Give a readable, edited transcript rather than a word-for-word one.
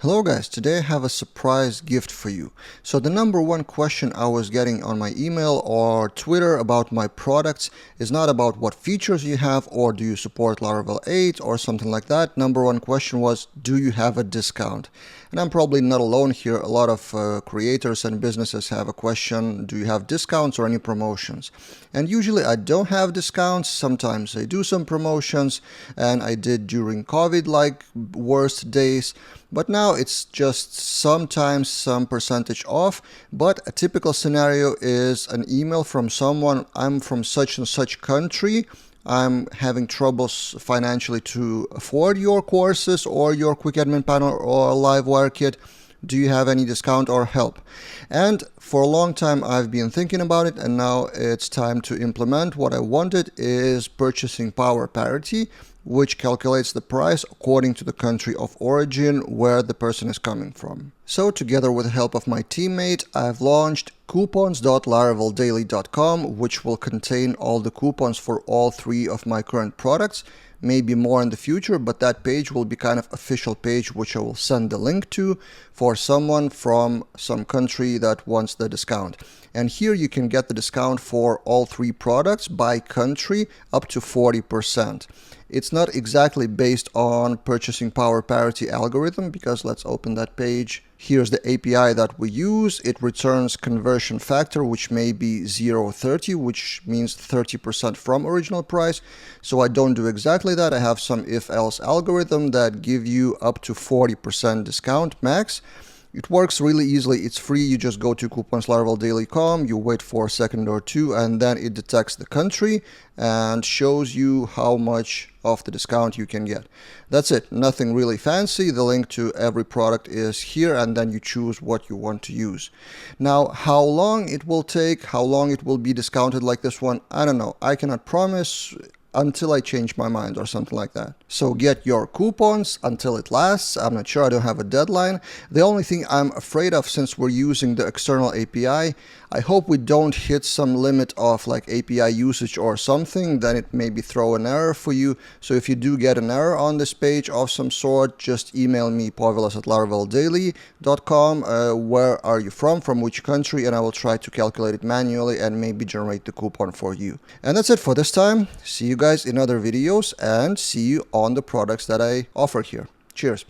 Hello guys, today I have a surprise gift for you. So the number one question I was getting on my email or Twitter about my products is not about what features you have or do you support Laravel 8 or something like that. Number one question was, do you have a discount? And I'm probably not alone here. A lot of creators and businesses have a question, do you have discounts or any promotions? And usually I don't have discounts. Sometimes I do some promotions, and I did during COVID, like worst days. But now it's just sometimes some percentage off. But a typical scenario is an email from someone, I'm from such and such country. I'm having troubles financially to afford your courses or your quick admin panel or LiveWire kit. Do you have any discount or help? And for a long time I've been thinking about it, and now it's time to implement. What I wanted is purchasing power parity, which calculates the price according to the country of origin where the person is coming from. So together with the help of my teammate, I've launched coupons.laraveldaily.com, which will contain all the coupons for all three of my current products. Maybe more in the future, but that page will be kind of official page which I will send the link to for someone from some country that wants the discount. And here you can get the discount for all three products by country up to 40%. It's not exactly based on purchasing power parity algorithm, because let's open that page. Here's the API that we use. It returns conversion factor, which may be 0.30, which means 30% from original price. So I don't do exactly that. I have some if-else algorithm that give you up to 40% discount max. It works really easily. It's free. You just go to coupons.laraveldaily.com, you wait for a second or two, and then it detects the country and shows you how much of the discount you can get. That's it. Nothing really fancy. The link to every product is here, and then you choose what you want to use. Now, how long it will take, how long it will be discounted like this one, I don't know. I cannot promise until I change my mind or something like that. So get your coupons until it lasts. I'm not sure, I don't have a deadline. The only thing I'm afraid of, since we're using the external API, I hope we don't hit some limit of like API usage or something, then it maybe throw an error for you. So if you do get an error on this page of some sort, just email me, povilas@laraveldaily.com. Where are you from which country, and I will try to calculate it manually and maybe generate the coupon for you. And that's it for this time. See you guys in other videos, and see you on the products that I offer here. Cheers.